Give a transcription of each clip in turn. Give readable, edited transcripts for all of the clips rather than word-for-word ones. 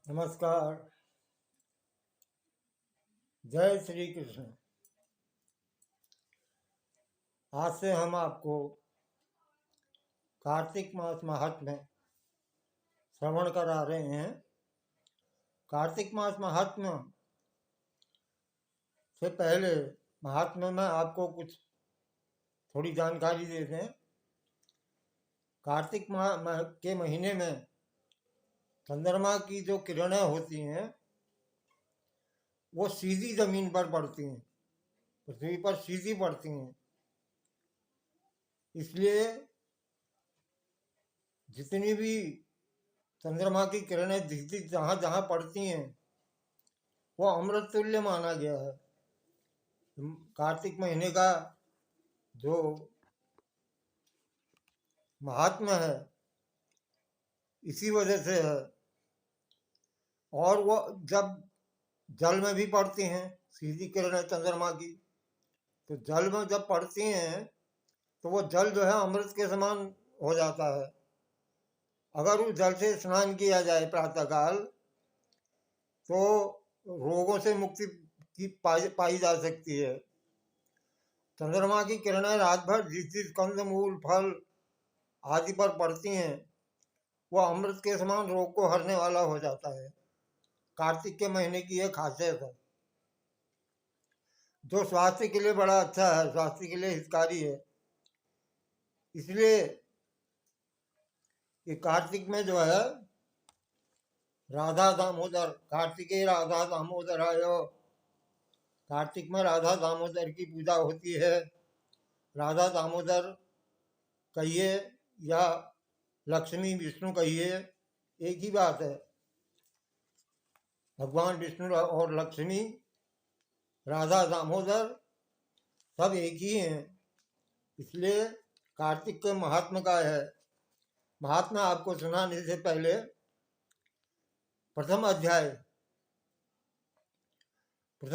नमस्कार। जय श्री कृष्ण। आज से हम आपको कार्तिक मास महात्म्य श्रवण करा रहे हैं। कार्तिक मास महात्म्य से पहले महात्म्य में आपको कुछ थोड़ी जानकारी देते हैं। कार्तिक माह के महीने में चंद्रमा की जो किरणें होती हैं वो सीधी जमीन पर पड़ती हैं, पृथ्वी पर सीधी पड़ती हैं। इसलिए जितनी भी चंद्रमा की किरणें दिखती जहाँ जहाँ पड़ती हैं वो अमृत तुल्य माना गया है। कार्तिक महीने का जो महात्मा है इसी वजह से है। और वो जब जल में भी पड़ती हैं सीधी किरणें चंद्रमा की, तो जल में जब पड़ती हैं तो वो जल जो है अमृत के समान हो जाता है। अगर उस जल से स्नान किया जाए प्रातःकाल तो रोगों से मुक्ति की पाई जा सकती है। चंद्रमा की किरणें रात भर जिस जिस कंद मूल फल आदि पर पड़ती हैं वो अमृत के समान रोग को हरने वाला हो जाता है। कार्तिक के महीने की यह खासियत है जो स्वास्थ्य के लिए बड़ा अच्छा है, स्वास्थ्य के लिए हितकारी है। इसलिए ये कार्तिक में जो है राधा दामोदर, कार्तिकेय राधा दामोदर आयो, कार्तिक में राधा दामोदर की पूजा होती है। राधा दामोदर कहिए या लक्ष्मी विष्णु कहिए एक ही बात है। भगवान विष्णु और लक्ष्मी, राधा दामोदर सब एक ही हैं। इसलिए कार्तिक के महात्मा का है। महात्मा आपको सुनाने से पहले प्रथम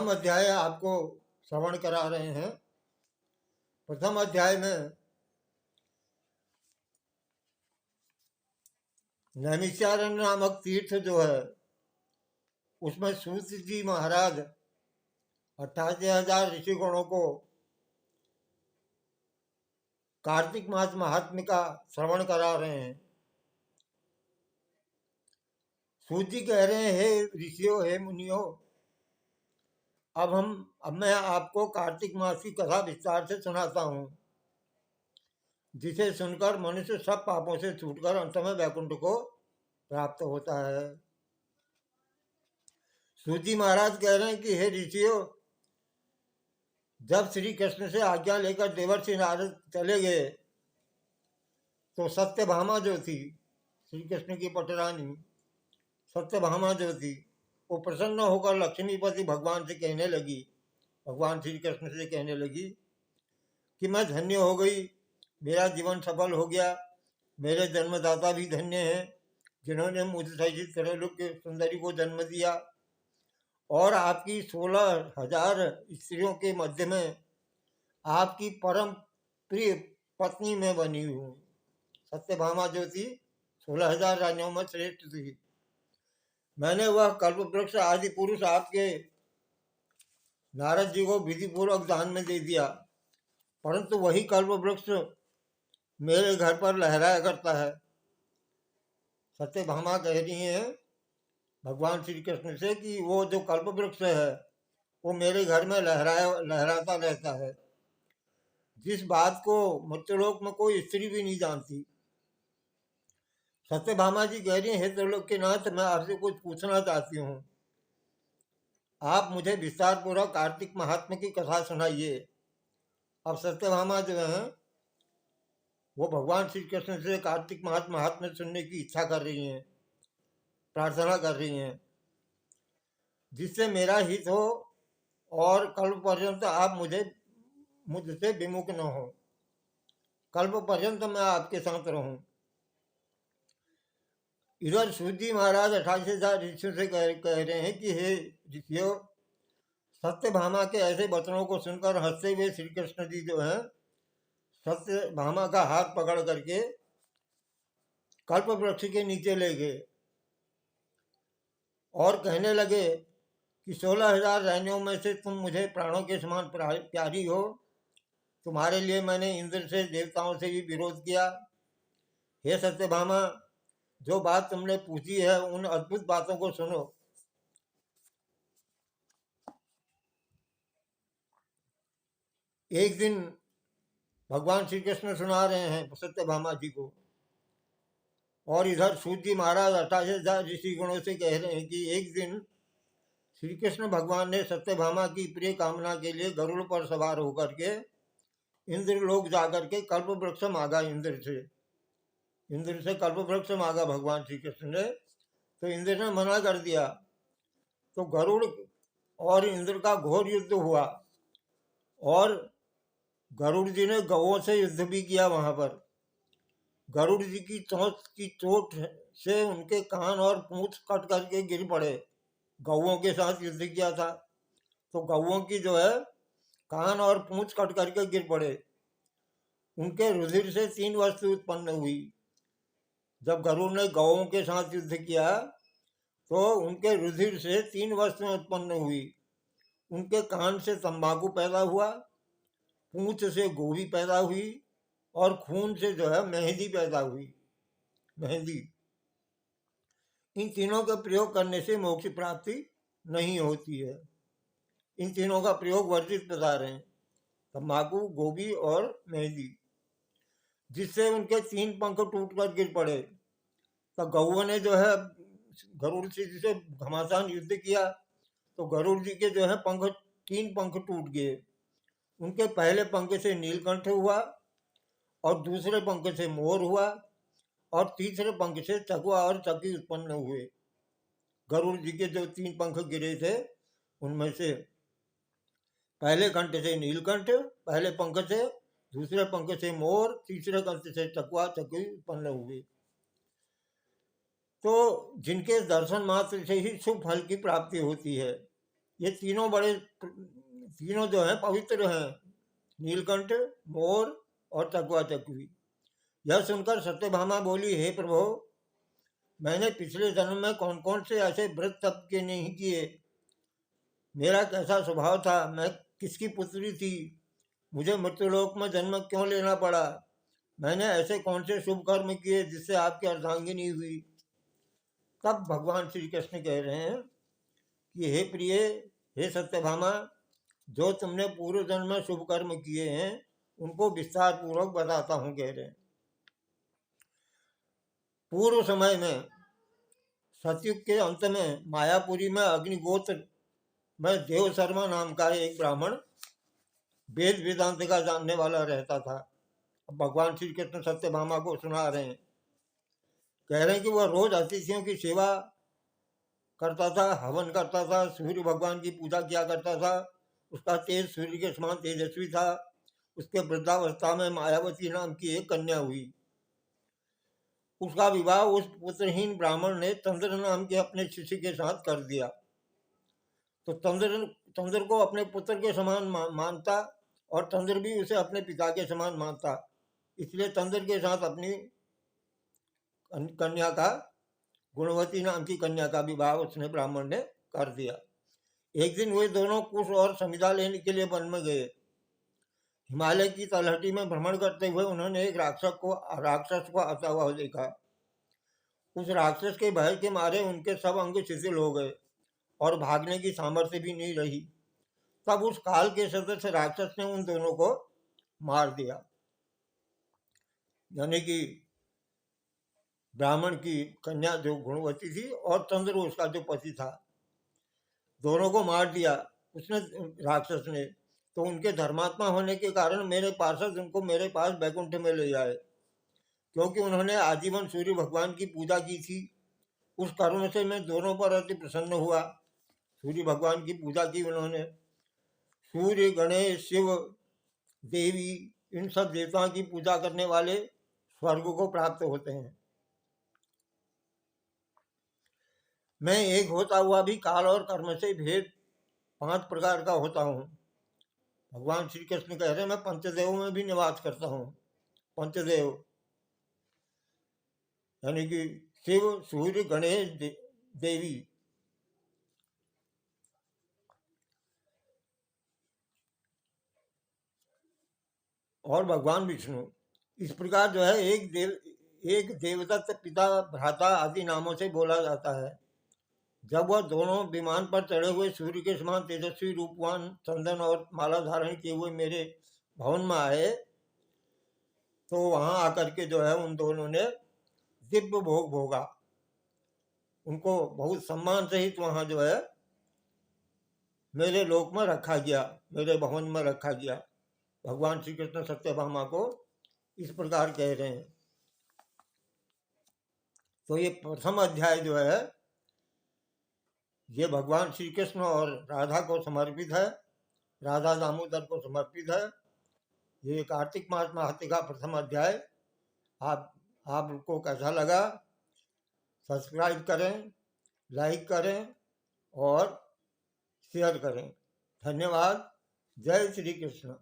अध्याय आपको श्रवण करा रहे हैं। प्रथम अध्याय में नैमिषारण्य नामक तीर्थ जो है उसमें सूत जी महाराज 88,000 ऋषिगणों को कार्तिक मास महात्म्य का श्रवण करा रहे हैं। सूत जी कह रहे हैं, हे ऋषियों, हे मुनियों, अब मैं आपको कार्तिक मास की कथा विस्तार से सुनाता हूँ, जिसे सुनकर मनुष्य सब पापों से छूटकर अंत में वैकुंठ को प्राप्त होता है। सूत जी महाराज कह रहे हैं कि हे ऋषियों, जब श्री कृष्ण से आज्ञा लेकर देवर्षि नारद चले गए तो सत्यभामा जो थी, श्री कृष्ण की पटरानी सत्यभामा जो थी, वो प्रसन्न होकर लक्ष्मीपति भगवान से कहने लगी, भगवान श्री कृष्ण से कहने लगी कि मैं धन्य हो गई, मेरा जीवन सफल हो गया, मेरे जन्मदाता भी धन्य हैं जिन्होंने मुझ सहित त्रैलोक्य के सुंदरी को जन्म दिया और आपकी 16,000 स्त्रियों के मध्य में आपकी परम प्रिय पत्नी में बनी हूँ। सत्यभामा जो थी 16,000 रानियों में श्रेष्ठ थी। मैंने वह कल्प वृक्ष आदि पुरुष आपके नारद जी को विधि पूर्वक दान में दे दिया, परंतु वही कल्प वृक्ष मेरे घर पर लहराया करता है। सत्यभामा कह रही हैं भगवान श्री कृष्ण से कि वो जो कल्प वृक्ष है वो मेरे घर में लहराता रहता है, जिस बात को मृत्युलोक में कोई स्त्री भी नहीं जानती। सत्यभामा जी कह रही हैं, हे त्रिलोक के नाथ, मैं आपसे कुछ पूछना चाहती हूँ, आप मुझे विस्तार पूर्वक कार्तिक महात्म्य की कथा सुनाइए। अब सत्यभामा जो है वो भगवान श्री कृष्ण से कार्तिक महात्म्य सुनने की इच्छा कर रही हैं, प्रार्थना कर रही हैं, जिससे मेरा हित हो और कल्प पर्यंत आप मुझसे विमुख न हो, कल्प पर्यंत मैं आपके साथ रहूं। इधर सूजी महाराज 28,000 ऋषियों से कह रहे हैं कि हे ऋषियों, सत्यभामा के ऐसे वचनों को सुनकर हंसते हुए श्री कृष्ण जी जो है सत्यभामा का हाथ पकड़ करके कल्प वृक्ष के नीचे ले गए और कहने लगे कि 16,000 रानियों में से तुम मुझे प्राणों के समान प्यारी हो। तुम्हारे लिए मैंने इंद्र से देवताओं से भी विरोध किया। हे सत्यभामा, जो बात तुमने पूछी है उन अद्भुत बातों को सुनो। एक दिन भगवान श्री कृष्ण सुना रहे हैं सत्यभामा जी को, और इधर सूत जी महाराज 28,000 ऋषि गणों से कह रहे हैं कि एक दिन श्री कृष्ण भगवान ने सत्यभामा की प्रिय कामना के लिए गरुड़ पर सवार होकर के इंद्र लोक जाकर के कल्प वृक्ष मांगा। इंद्र से कल्प वृक्ष मांगा भगवान श्री कृष्ण ने, तो इंद्र ने मना कर दिया। तो गरुड़ और इंद्र का घोर युद्ध हुआ, और गरुड़ जी ने गौओं से युद्ध भी किया। वहां पर गरुड़ जी की चोट से उनके कान और पूंछ कट करके गिर पड़े। गौओं के साथ युद्ध किया था, तो गौओं की जो है कान और पूंछ कट करके गिर पड़े। उनके रुधिर से 3 वस्तु उत्पन्न हुई। जब गरुड़ ने गौओं के साथ युद्ध किया तो उनके रुधिर से 3 वस्तुएं उत्पन्न हुई। उनके कान से तंबाकू पैदा हुआ, पूंछ से गोभी पैदा हुई, और खून से जो है मेहंदी पैदा हुई। मेहंदी, इन तीनों का प्रयोग करने से मोक्ष प्राप्ति नहीं होती है। इन तीनों का प्रयोग वर्जित बता रहे हैं, तंबाकू, गोभी और मेहंदी, जिससे उनके 3 पंख टूटकर गिर पड़े। तो गौओं ने जो है गरुड़ जी से घमासान युद्ध किया, तो गरुड़ जी के जो है 3 पंख टूट गए। उनके पहले पंख से नीलकंठ हुआ, और दूसरे पंख से मोर हुआ, और तीसरे पंख से चकवा और चकी उत्पन्न हुए। गरुड़ जी के जो 3 पंख गिरे थे उनमें से पहले कंठ से नीलकंठ, पहले पंख से, दूसरे पंख से मोर, तीसरे कंठ से चकवा चकी उत्पन्न हुए। तो जिनके दर्शन मात्र से ही शुभ फल की प्राप्ति होती है। ये तीनों जो है पवित्र हैं, नीलकंठ, मोर और चकवा चकवी। यह सुनकर सत्यभामा बोली, हे प्रभु, मैंने पिछले जन्म में कौन कौन से ऐसे व्रत तप के नहीं किए, मेरा कैसा स्वभाव था, मैं किसकी पुत्री थी, मुझे मृत्युलोक में जन्म क्यों लेना पड़ा, मैंने ऐसे कौन से शुभ कर्म किए जिससे आपकी अर्धांगिनी हुई। तब भगवान श्री कृष्ण कह रहे हैं कि हे प्रिय, हे सत्यभामा, जो तुमने पूर्व जन्म में शुभ कर्म किए हैं उनको विस्तार पूर्वक बताता हूं। कह रहे हैं, पूर्व समय में सतयुग के अंत में मायापुरी में अग्निगोत्र में देव शर्मा नाम का एक ब्राह्मण वेद वेदांत का जानने वाला रहता था। भगवान श्री कृष्ण सत्यभामा को सुना रहे हैं, कह रहे हैं कि वह रोज अतिथियों की सेवा करता था, हवन करता था, सूर्य भगवान की पूजा किया करता था। उसका तेज सूर्य के समान तेजस्वी था। उसके वृद्धावस्था में मायावती नाम की एक कन्या हुई। उसका विवाह उस पुत्रहीन ब्राह्मण ने चंद्र नाम के अपने शिष्य के साथ कर दिया। तो चंद्र को अपने पुत्र के समान मानता, और चंद्र भी उसे अपने पिता के समान मानता। इसलिए चंद्र के साथ अपनी कन्या का, गुणवती नाम की कन्या का विवाह उसने ब्राह्मण ने कर दिया। एक दिन वे दोनों कुश और समिधा लेने के लिए वन में गए। हिमालय की तलहटी में भ्रमण करते हुए उन्होंने एक राक्षस को आता हुआ देखा। उस राक्षस के भय के मारे उनके सब अंग शिथिल हो गए और भागने की सामर्थ्य भी नहीं रही। तब उस काल के सदस्य राक्षस ने उन दोनों को मार दिया। यानी कि ब्राह्मण की कन्या जो गुणवती थी और चंद्र उसका जो पति था, दोनों को मार दिया उसने, राक्षस ने। तो उनके धर्मात्मा होने के कारण मेरे पार्षद उनको मेरे पास बैकुंठ में ले जाए, क्योंकि उन्होंने आजीवन सूर्य भगवान की पूजा की थी। उस कर्म से मैं दोनों पर अति प्रसन्न हुआ। सूर्य भगवान की पूजा की उन्होंने। सूर्य, गणेश, शिव, देवी, इन सब देवताओं की पूजा करने वाले स्वर्ग को प्राप्त होते हैं। मैं एक होता हुआ भी काल और कर्म से भेद 5 प्रकार का होता हूँ। भगवान श्री कृष्ण कह रहे हैं, मैं पंचदेव में भी निवास करता हूँ। पंचदेव यानी कि शिव, सूर्य, गणेश, देवी, और भगवान विष्णु। इस प्रकार जो है एक देवदत्त, पिता, भ्राता आदि नामों से बोला जाता है। जब वह दोनों विमान पर चढ़े हुए सूर्य के समान तेजस्वी रूपवान चंदन और माला धारण किए हुए मेरे भवन में आए, तो वहां आकर के जो है उन दोनों ने दिव्य भोग भोगा। उनको बहुत सम्मान सहित वहां जो है मेरे लोक में रखा गया, मेरे भवन में रखा गया। भगवान श्री कृष्ण सत्यभामा को इस प्रकार कह रहे हैं। तो ये प्रथम अध्याय जो है ये भगवान श्री कृष्ण और राधा को समर्पित है, राधा दामोदर को समर्पित है। ये कार्तिक मास महात्म्य का प्रथम अध्याय। आपको कैसा लगा? सब्सक्राइब करें, लाइक करें और शेयर करें। धन्यवाद। जय श्री कृष्ण।